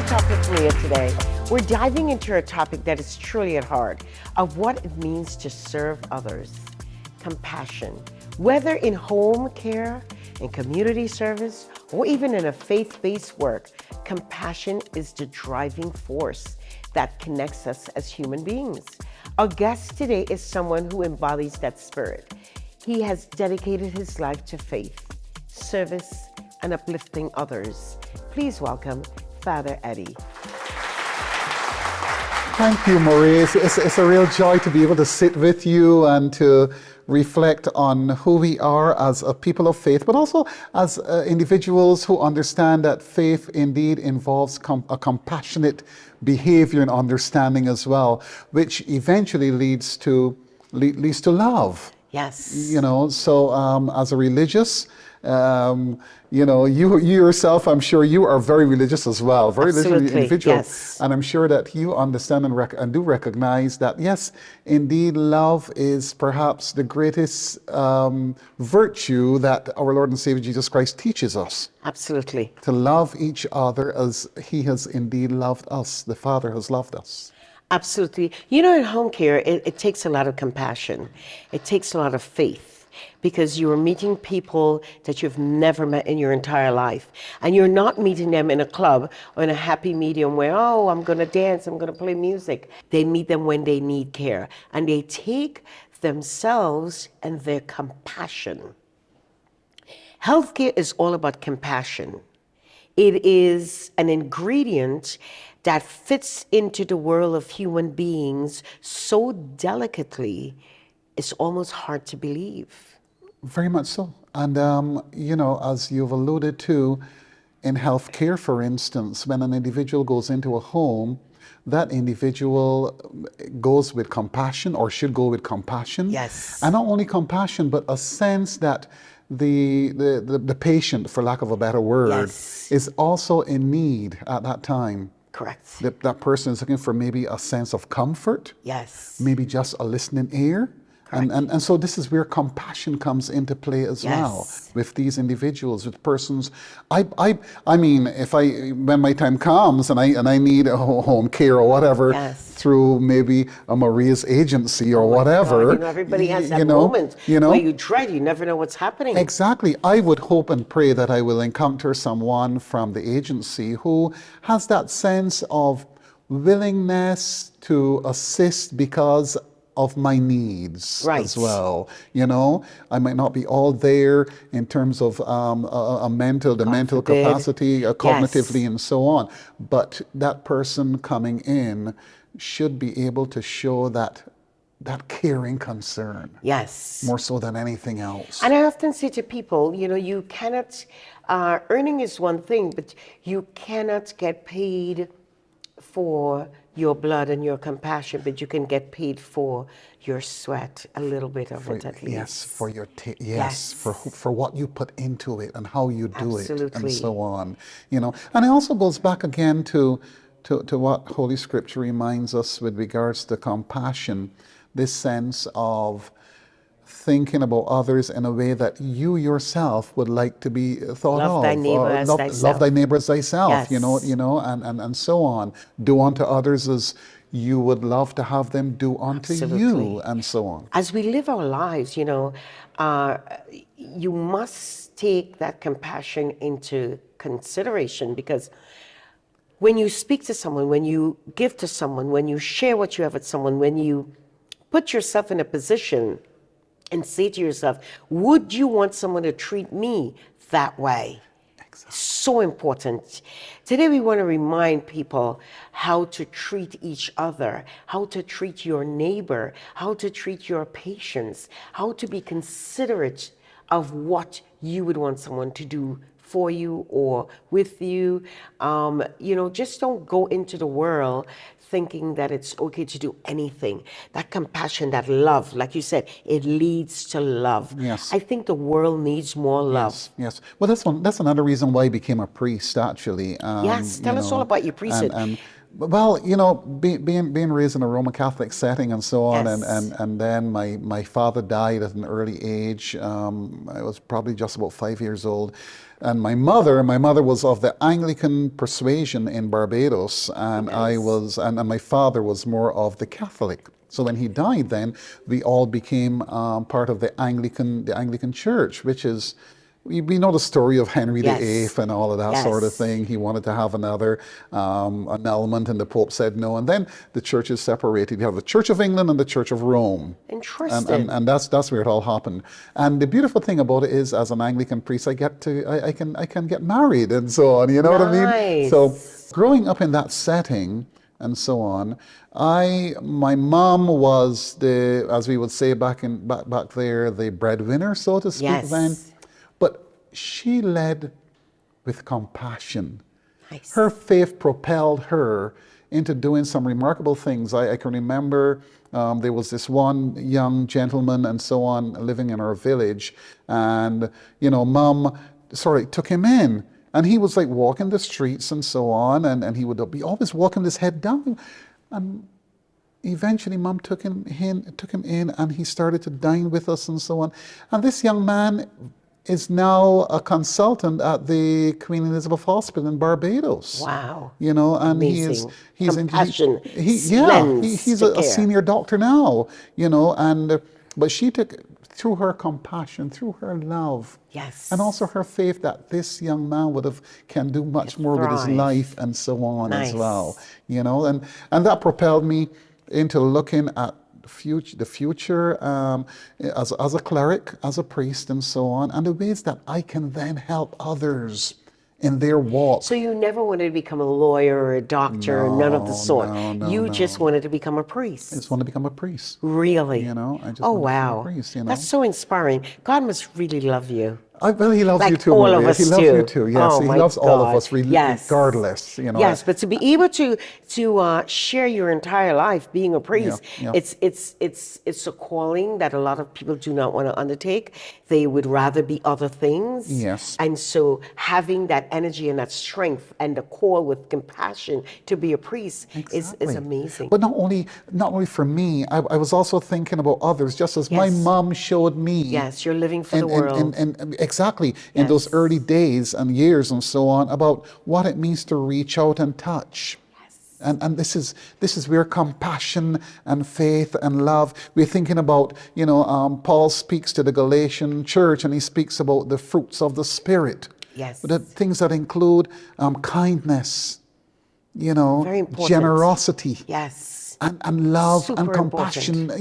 Talk with Maria today. We're diving into a topic that is truly at heart of what it means to serve others. Compassion. Whether in home care, in community service, or even in a faith-based work, compassion is the driving force that connects us as human beings. Our guest today is someone who embodies that spirit. He has dedicated his life to faith, service, and uplifting others. Please welcome Father Eddie. Thank you, Marie. It's a real joy to be able to sit with you and to reflect on who we are as a people of faith, but also as individuals who understand that faith indeed involves a compassionate behavior and understanding as well, which eventually leads to love. Yes. You know, so as a religious, you know, you yourself, I'm sure you are very religious as well, very religious individual. Yes. And I'm sure that you understand and do recognize that, yes, indeed, love is perhaps the greatest virtue that our Lord and Savior Jesus Christ teaches us. Absolutely. To love each other as He has indeed loved us. The Father has loved us. Absolutely. You know, in home care, it takes a lot of compassion. It takes a lot of faith, because you are meeting people that you've never met in your entire life. And you're not meeting them in a club or in a happy medium where, oh, I'm going to dance, I'm going to play music. They meet them when they need care. And they take themselves and their compassion. Healthcare is all about compassion. It is an ingredient that fits into the world of human beings so delicately, it's almost hard to believe. Very much so. And, you know, as you've alluded to, in healthcare, for instance, when an individual goes into a home, that individual goes with compassion, or should go with compassion. Yes. And not only compassion, but a sense that the patient, for lack of a better word, Yes. is also in need at that time. Correct. That person is looking for maybe a sense of comfort, Yes. maybe just a listening ear. And so this is where compassion comes into play as well Yes. with these individuals, with persons. I mean, when my time comes and I need a home care or whatever, Yes. through maybe a Maria's agency or whatever. God, you know, everybody has that moment where you dread, you never know what's happening. Exactly. I would hope and pray that I will encounter someone from the agency who has that sense of willingness to assist because of my needs as well. You know, I might not be all there in terms of the mental capacity, cognitively, and so on. But that person coming in should be able to show that caring concern. Yes. More so than anything else. And I often say to people, you know, you cannot, earning is one thing, but you cannot get paid for your blood and your compassion, but you can get paid for your sweat, a little bit of it at least. Yes, for your for what you put into it and how you do it, and so on. You know, and it also goes back again to what Holy Scripture reminds us with regards to compassion, this sense of thinking about others in a way that you yourself would like to be thought love of. Thy neighbor as thyself. Love thy neighbor as thyself. Yes. You know, and so on. Do unto others as you would love to have them do unto you, and so on. As we live our lives, you know, you must take that compassion into consideration, because when you speak to someone, when you give to someone, when you share what you have with someone, when you put yourself in a position and say to yourself, would you want someone to treat me that way? Exactly. So important. Today we want to remind people how to treat each other, how to treat your neighbor, how to treat your patients, how to be considerate of what you would want someone to do for you or with you. You know, just don't go into the world thinking that it's okay to do anything. That compassion, that love, like you said, it leads to love. Yes. I think the world needs more love. Yes. Well, that's another reason why I became a priest, actually. Yes, tell us all about your priesthood. Well, you know, being raised in a Roman Catholic setting and so on, Yes. and then my father died at an early age. I was probably just about 5 years old. And my mother was of the Anglican persuasion in Barbados, and I Nice. was, and my father was more of the Catholic. So when he died, then we all became part of the Anglican Church, which is, we know the story of Henry VIII Yes. and all of that sort of Yes. thing. He wanted to have another annulment, and the Pope said no. And then the church is separated. You have the Church of England and the Church of Rome. Interesting. And that's where it all happened. And the beautiful thing about it is, as an Anglican priest, I can get married and so on. You know what I mean? So Nice. growing up in that setting and so on, my mom was the, as we would say back there, the breadwinner, so to speak. Then, Yes. but she led with compassion. Nice. Her faith propelled her into doing some remarkable things. I can remember there was this one young gentleman and so on living in our village, and mom sort of took him in, and he was like walking the streets and so on, and he would be always walking with his head down, and eventually mom took him in, and he started to dine with us and so on. And this young man is now a consultant at the Queen Elizabeth Hospital in Barbados. Wow. And Amazing. he's Compassion, he's to a care. senior doctor now. And but she took, through her compassion, through her love, Yes. and also her faith that this young man can do much more with his thrive. life and so on as Nice. well. And that propelled me into looking at the future as a cleric, as a priest, and so on, and the ways that I can then help others in their walk. So you never wanted to become a lawyer or a doctor, or none of the sort. No, You just no. wanted to become a priest. I just want to become a priest. Really? I just Oh, want to become a wow. priest. That's so inspiring. God must really love you. Well, he loves Like you too, all of Maria. us He loves do. you too. Yes, Oh, he my loves all of God. us, Yes. regardless. Yes, but to be able to share your entire life being a priest, yeah. it's a calling that a lot of people do not want to undertake. They would rather be other things. Yes. And so having that energy and that strength and the call with compassion to be a priest is amazing. But not only for me, I was also thinking about others, just as my Yes. mom showed me. Yes, you're living for the world. And exactly, in those Yes. early days and years and so on, about what it means to reach out and touch. And this is where compassion and faith and love. We're thinking about, Paul speaks to the Galatian church, and he speaks about the fruits of the Spirit. Yes. The things that include kindness, Very important. generosity. Yes. And love Super and compassion,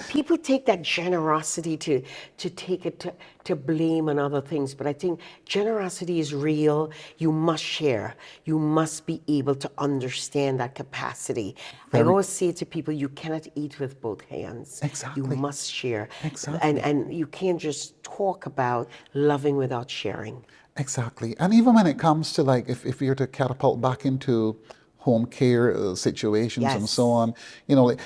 People take that generosity to take it to blame on other things, but I think generosity is real. You must share. You must be able to understand that capacity. I always say to people, you cannot eat with both hands. Exactly. You must share. Exactly. And you can't just talk about loving without sharing. Exactly. And even when it comes to, like, if you're to catapult back into home care situations and Yes. so on,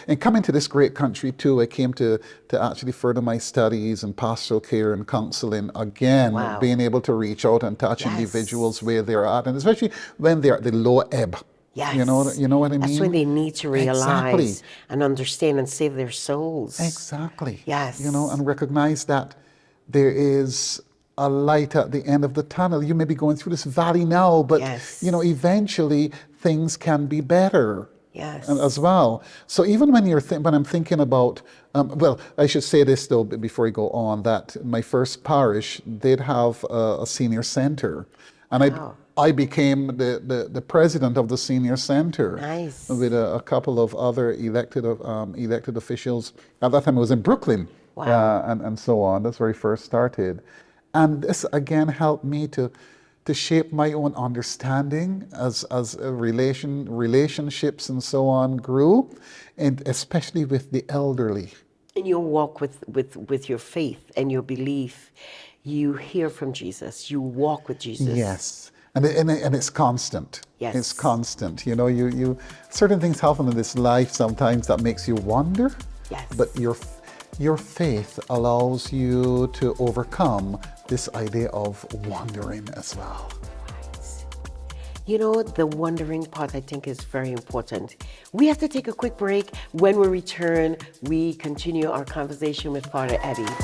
and coming to this great country too, I came to actually further my studies in pastoral care and counseling again. Wow. Being able to reach out and touch Yes. individuals where they're at, and especially when they're at the low ebb. Yes. You know what I mean? That's when they need to realize Exactly. and understand and save their souls. Exactly. Yes. And recognize that there is a light at the end of the tunnel. You may be going through this valley now, but Yes. eventually things can be better. Yes. As well. So even when when I'm thinking about, well, I should say this though before I go on, that my first parish did have a senior center, and Wow. I became the president of the senior center. Nice. With a couple of other elected officials. At that time, it was in Brooklyn. Wow. And so on. That's where I first started, and this again helped me to shape my own understanding as relationships and so on grew, and especially with the elderly. In your walk with your faith and your belief, you hear from Jesus. You walk with Jesus. Yes. And it's constant. Yes. It's constant. You certain things happen in this life sometimes that makes you wonder. Yes. But your faith allows you to overcome this idea of wandering as well. The wondering part, I think, is very important. We have to take a quick break. When we return, we continue our conversation with Father Eddie.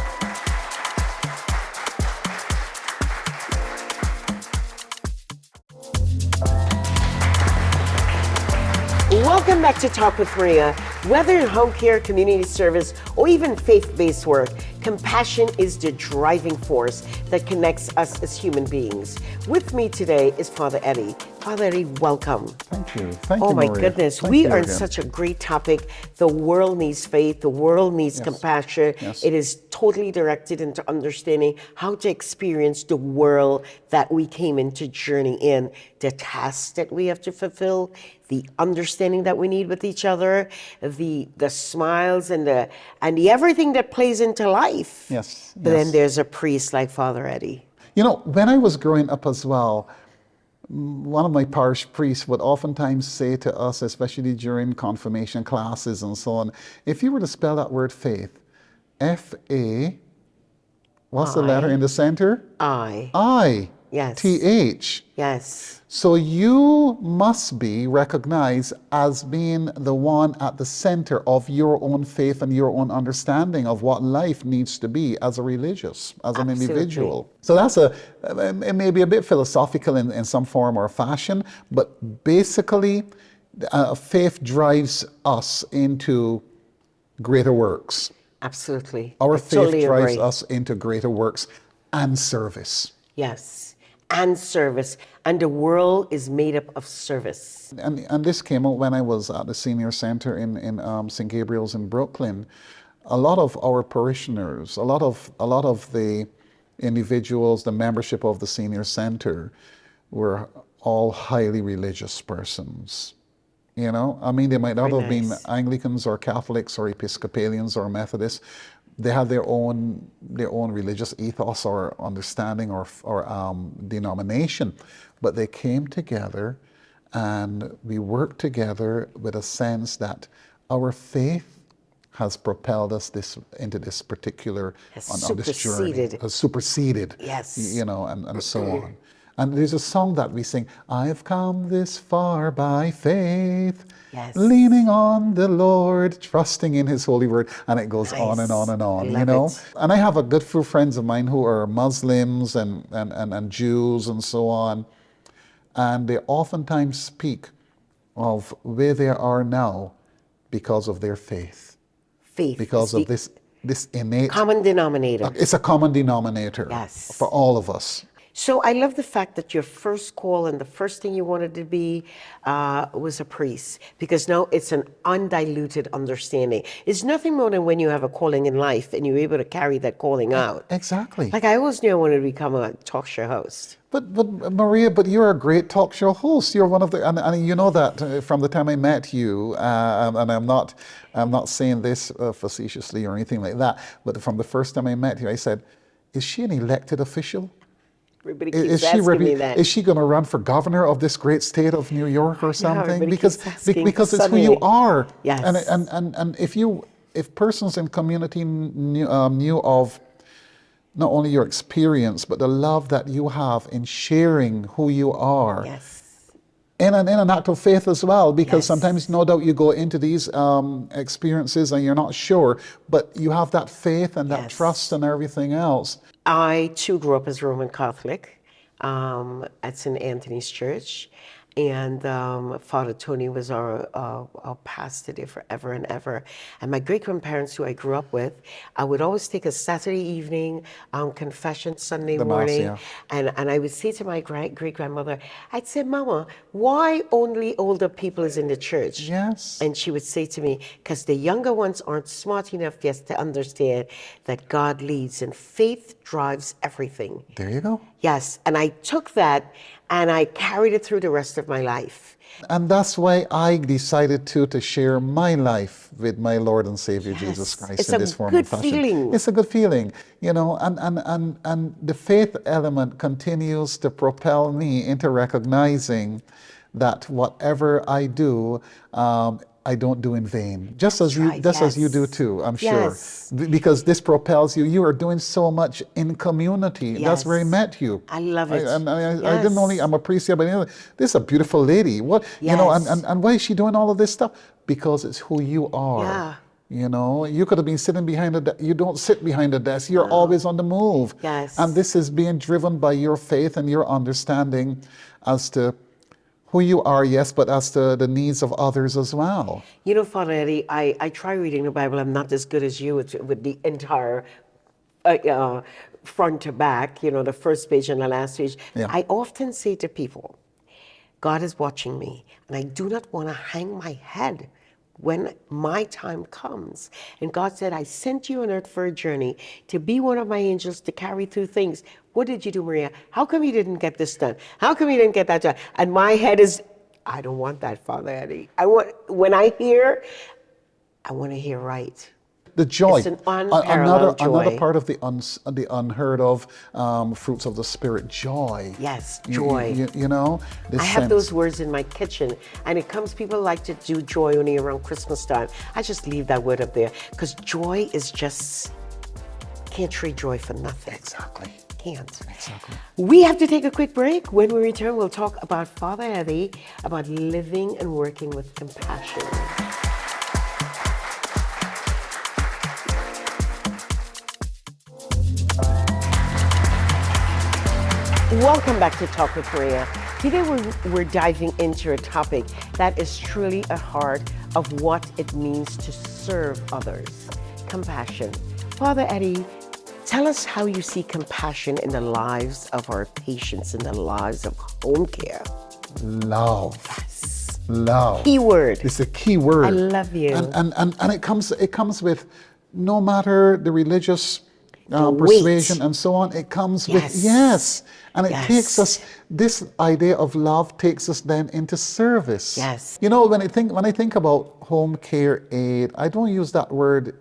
Welcome back to Talk with Maria. Whether in home care, community service, or even faith-based work, compassion is the driving force that connects us as human beings. With me today is Father Eddie. Father Eddie, welcome. Thank you. Thank Oh you, my Maria. goodness, Thank we you are in again. such a great topic. The world needs faith, the world needs Yes. compassion. Yes. It is totally directed into understanding how to experience the world that we came into journey in, the tasks that we have to fulfill, the understanding that we need with each other, the smiles and the everything that plays into life. Yes. But then Yes. there's a priest like Father Eddie. You know, when I was growing up as well, one of my parish priests would oftentimes say to us, especially during confirmation classes and so on, if you were to spell that word faith, F-A, what's the letter in the center? I. I. Yes. T-H. Yes. So you must be recognized as being the one at the center of your own faith and your own understanding of what life needs to be as a religious, as an Absolutely. individual. So that's it may be a bit philosophical in some form or fashion, but basically faith drives us into greater works. Absolutely. Our I faith totally drives agree. us into greater works and service. Yes. And service. And the world is made up of service. And this came out when I was at the senior center in St. Gabriel's in Brooklyn. A lot of our parishioners, a lot of the individuals, the membership of the senior center, were all highly religious persons. You know, I mean, they might not Very have been nice. Anglicans or Catholics or Episcopalians or Methodists. They had their own religious ethos or understanding or denomination, but they came together, and we worked together with a sense that our faith has propelled us into this particular on this journey, Superseded. has superseded, Yes. you know, and so on. And there's a song that we sing, I've come this far by faith, Yes. leaning on the Lord, trusting in His holy word, and it goes on and Nice. on and I on, you love know. it. And I have a good few friends of mine who are Muslims and Jews and so on, and they oftentimes speak of where they are now because of their faith, Faith because is of the this innate, common denominator. it's a common denominator Yes. for all of us. So I love the fact that your first call and the first thing you wanted to be was a priest, because now it's an undiluted understanding. It's nothing more than when you have a calling in life and you're able to carry that calling out. Exactly. Like I always knew I wanted to become a talk show host. But Maria, but you're a great talk show host. You're one of the, and you know that from the time I met you, and I'm not saying this facetiously or anything like that, but from the first time I met you, I said, is she an elected official? Everybody keeps asking me that. Is she going to run for governor of this great state of New York or something? everybody Because keeps asking because it's who you suddenly. are. Yes. And if persons in community knew of not only your experience but the love that you have in sharing who you are. Yes. In an act of faith as well, because Yes. sometimes, no doubt, you go into these experiences and you're not sure, but you have that faith and that Yes. trust and everything else. I too grew up as Roman Catholic at St. Anthony's Church, and Father Tony was our pastor there forever and ever. And my great grandparents, who I grew up with, I would always take a Saturday evening confession, Sunday The Mass, morning, yeah. and I would say to my great grandmother, I'd say, Mama, why only older people is in the church? Yes. And she would say to me, because the younger ones aren't smart enough yet to understand that God leads and faith drives everything. There you go. Yes, and I took that and I carried it through the rest of my life. And that's why I decided to share my life with my Lord and Savior Jesus Yes, Christ it's in a this form good and fashion. feeling. It's a good feeling, you know, and the faith element continues to propel me into recognizing that whatever I do, I don't do in vain. Just as you do yes. too, I'm sure. Yes. Because this propels you. You are doing so much in community. That's where I Yes. met you. I love it. I didn't only, Yes. I'm a priest here, but you know, this is a beautiful lady. What, you know, Yes. and why is she doing all of this stuff? Because it's who you are. Yeah. You know, you could have been sitting behind a desk. You don't sit behind a desk. You're always on the move. Yes. And this is being driven by your faith and your understanding as to who you are, yes, but as to the needs of others as well. You know, Father Eddie, I try reading the Bible. I'm not as good as you with the entire front to back, you know, the first page and the last page. Yeah. I often say to people, God is watching me, and I do not want to hang my head when my time comes. And God said, I sent you on earth for a journey to be one of my angels to carry through things. What did you do, Maria? How come you didn't get this done? How come you didn't get that done? And my head is, I don't want that, Father Eddie. When I want to hear right. The joy. It's an Another unparalleled joy. part of the unheard of fruits of the spirit, joy. Yes, joy. You know, this I have sense. those words in my kitchen, and it comes, people like to do joy only around Christmas time. I just leave that word up there, because joy is just, can't trade joy for nothing. Exactly. Can't. Exactly. We have to take a quick break. When we return, we'll talk about Father Eddie, about living and working with compassion. Welcome back to Talk with Maria. Today we're diving into a topic that is truly a heart of what it means to serve others, compassion. Father Eddie, tell us how you see compassion in the lives of our patients, in the lives of home care. Love. Yes. Love. Key word. It's a key word. I love you. And it comes with no matter the religious The persuasion weight. and so on. It comes with Yes. yes, and it Yes. takes us. This idea of love takes us then into service. Yes. You know, when I think about home care aid, I don't use that word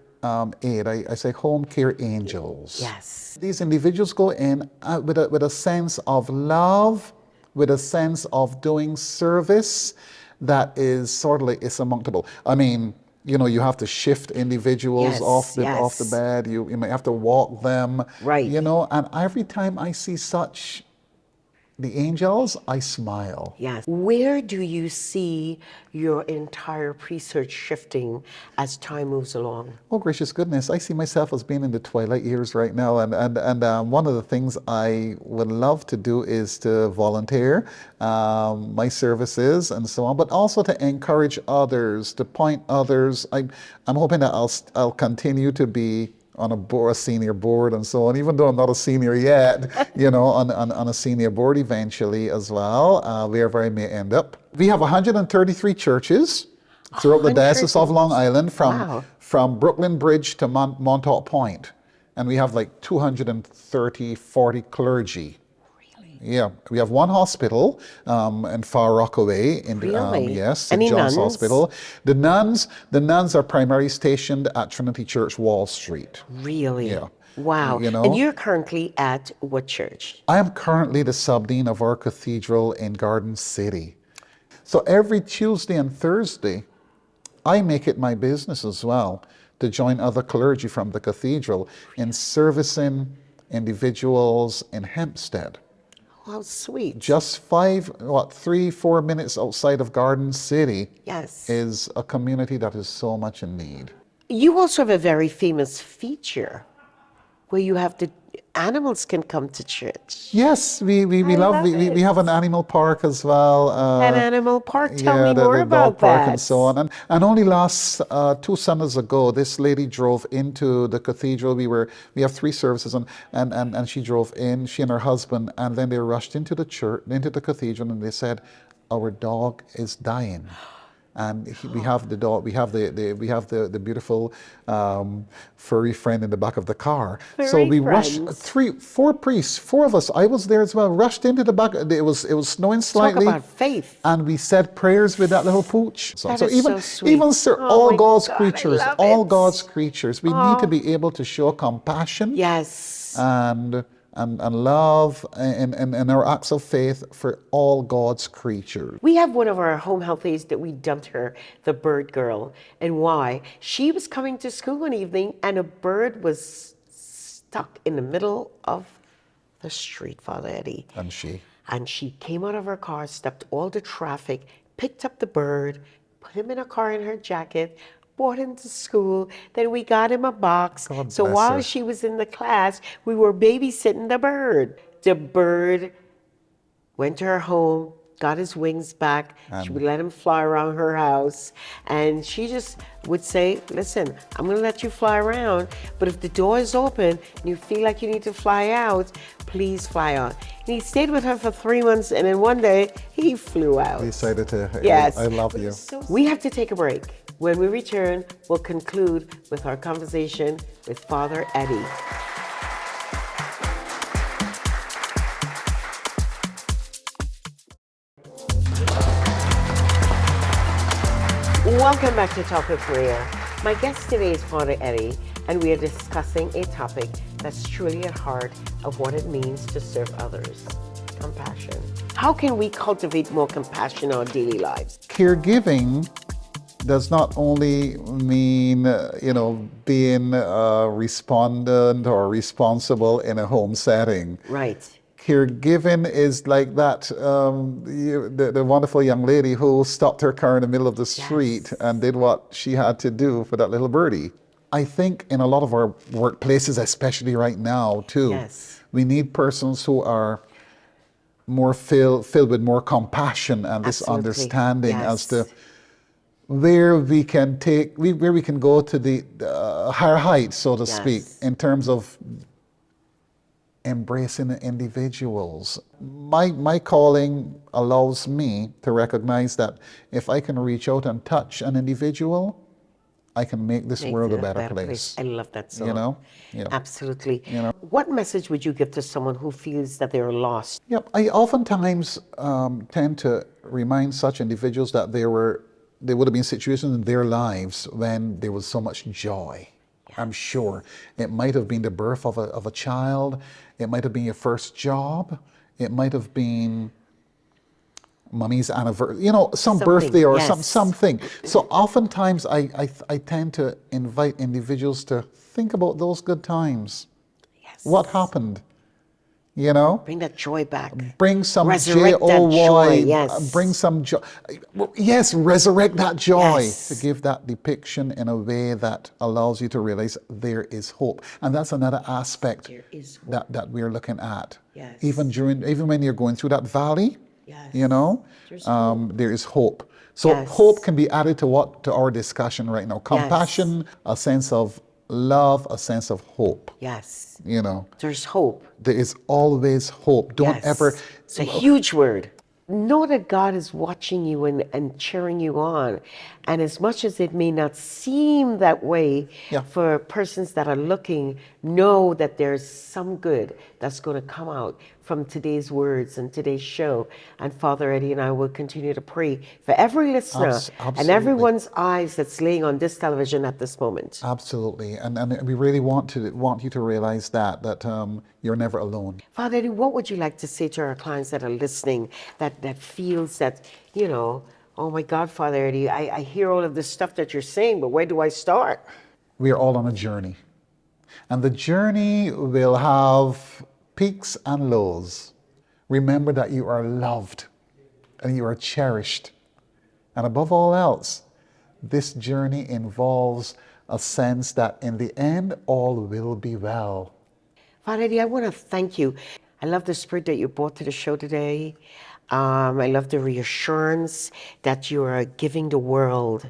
aid. I say home care angels. Yes. These individuals go in with a sense of love, with a sense of doing service that is sort of like it's surmountable. I mean, you know, you have to shift individuals Yes, off the yes. bed. You may have to walk them. Right. You know, and every time I see such the angels, I smile. Yes. Where do you see your entire research shifting as time moves along? Oh, gracious goodness. I see myself as being in the twilight years right now. And one of the things I would love to do is to volunteer my services and so on, but also to encourage others, to point others. I'm hoping that I'll continue to be on a senior board and so on, even though I'm not a senior yet, you know, on a senior board eventually as well, wherever I may end up. We have 133 churches throughout the Diocese of Long Island, Wow. from Brooklyn Bridge to Montauk Point. And we have like 40 clergy. Really? Yeah, we have one hospital in Far Rockaway in Really? yes, St. Any John's nuns? Hospital. The nuns are primarily stationed at Trinity Church, Wall Street. Really? Yeah. Wow. You know? And you're currently at what church? I am currently the subdean of our cathedral in Garden City. So every Tuesday and Thursday, I make it my business as well to join other clergy from the cathedral in servicing individuals in Hempstead. How sweet. Just 3-4 minutes outside of Garden City Yes. is a community that is so much in need. You also have a very famous feature where you have the animals can come to church. Yes, we love we have an animal park as well. An animal park. Tell Yeah, me the more dog about park that. and so on. And only last 2 Sundays ago, this lady drove into the cathedral. We have 3 services, and she drove in, she and her husband, and then they rushed into the church, into the cathedral, and they said, "Our dog is dying." And we have the dog. We have the beautiful furry friend in the back of the car. So Furry we rushed friends. 4 priests, 4 of us. I was there as well. Rushed into the back. It was snowing Talk slightly. about faith. And we said prayers with that little pooch. That is so sweet. Even sir, Oh all my God's God, I creatures, love all it. God's creatures, we need to be able to show compassion Yes. and love and our acts of faith for all God's creatures. We have one of our home health aides that we dubbed her the bird girl. And why? She was coming to school one evening and a bird was stuck in the middle of the street, Father Eddie. And she came out of her car, stopped all the traffic, picked up the bird, put him in a car in her jacket, brought him to school. Then we got him a box. God So bless while her. she was in the class, we were babysitting the bird. The bird went to her home, got his wings back. She would And let him fly around her house. And she just would say, listen, I'm going to let you fly around, but if the door is open and you feel like you need to fly out, please fly out. And he stayed with her for 3 months, and then one day he flew out. decided to, Yes. I love you. We have to take a break. When we return, we'll conclude with our conversation with Father Eddie. Welcome back to Talk with Maria. My guest today is Father Eddie, and we are discussing a topic that's truly at heart of what it means to serve others: compassion. How can we cultivate more compassion in our daily lives? Caregiving does not only mean, being a respondent or responsible in a home setting. Right. Caregiving is like that, the wonderful young lady who stopped her car in the middle of the street and did what she had to do for that little birdie. I think in a lot of our workplaces, especially right now too, we need persons who are more filled with more compassion and this understanding as to where we can go to the higher heights, so to speak, in terms of embracing individuals. My calling allows me to recognize that if I can reach out and touch an individual, I can make this world a better place. I love that song. You know? Yeah. Absolutely. What message would you give to someone who feels that they're lost? Yep. I oftentimes tend to remind such individuals that there would have been situations in their lives when there was so much joy. I'm sure it might have been the birth of a child. It might have been your first job. It might have been mommy's anniversary, some birthday or something. So oftentimes I tend to invite individuals to think about those good times. Yes. What happened? Bring that joy back. Bring some resurrect that joy. Yes. Bring some joy. Yes, resurrect that joy. To give that depiction in a way that allows you to realize there is hope. And that's another aspect that we're looking at. Yes. Even when you're going through that valley, there is hope. So hope can be added to our discussion right now. Compassion, a sense of love, a sense of hope. Yes. There's hope. There is always hope. Don't ever. It's a huge word. Know that God is watching you and cheering you on. And as much as it may not seem that way for persons that are looking, know that there's some good that's going to come out from today's words and today's show. And Father Eddie and I will continue to pray for every listener and everyone's eyes that's laying on this television at this moment. Absolutely. And we really want you to realize that you're never alone. Father Eddie, what would you like to say to our clients that are listening that feels that, oh my God, Father Eddie, I hear all of this stuff that you're saying, but where do I start? We are all on a journey. And the journey will have peaks and lows. Remember that you are loved and you are cherished. And above all else, this journey involves a sense that in the end, all will be well. Father Eddie, I want to thank you. I love the spirit that you brought to the show today. I love the reassurance that you are giving the world.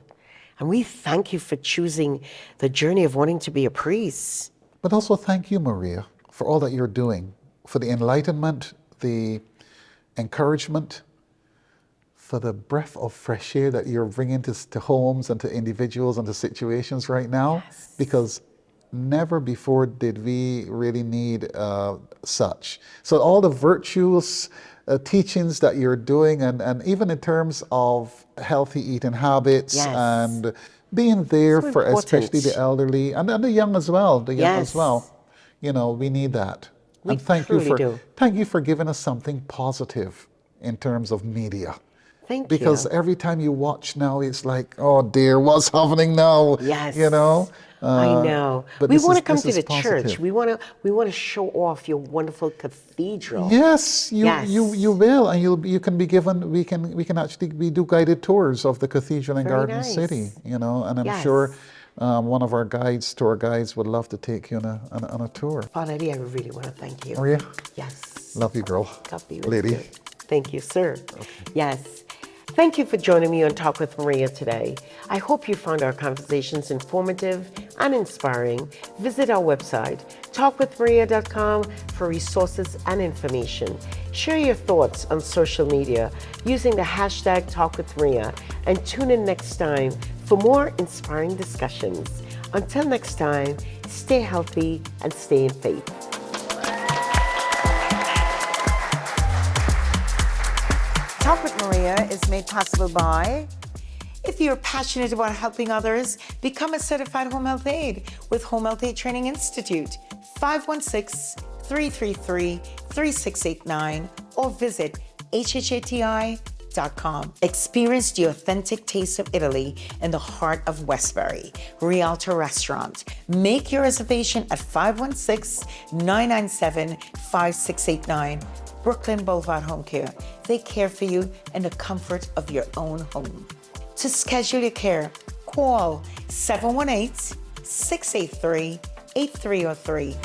And we thank you for choosing the journey of wanting to be a priest. But also thank you, Maria, for all that you're doing, for the enlightenment, the encouragement, for the breath of fresh air that you're bringing to homes and to individuals and to situations right now. Because never before did we really need such. So all the virtuous teachings that you're doing, and even in terms of healthy eating habits and being there for especially the elderly and the young as well, we need that. And thank you for giving us something positive in terms of media. Thank you. Because every time you watch now, it's like, oh dear, what's happening now? Yes. I know. But we want to come to the positive. church. We want to show off your wonderful cathedral. Yes, you will, and you can be given. We do guided tours of the cathedral in Garden City. And I'm sure one of our tour guides, would love to take you on a tour. Father Eddie, I really want to thank you. Maria? Yes. Love you, girl. Love you, lady. You. Thank you, sir. Yes. Thank you for joining me on Talk with Maria today. I hope you found our conversations informative and inspiring. Visit our website, talkwithmaria.com, for resources and information. Share your thoughts on social media using the hashtag #TalkWithMaria, and tune in next time for more inspiring discussions. Until next time, stay healthy and stay in faith. Talk with Maria is made possible by, if you're passionate about helping others, become a certified home health aide with Home Health Aid Training Institute, 516-333-3689, or visit hhati.com. Experience the authentic taste of Italy in the heart of Westbury. Rialto Restaurant. Make your reservation at 516-997-5689. Brooklyn Boulevard Home Care. They care for you in the comfort of your own home. To schedule your care, call 718-683-8303.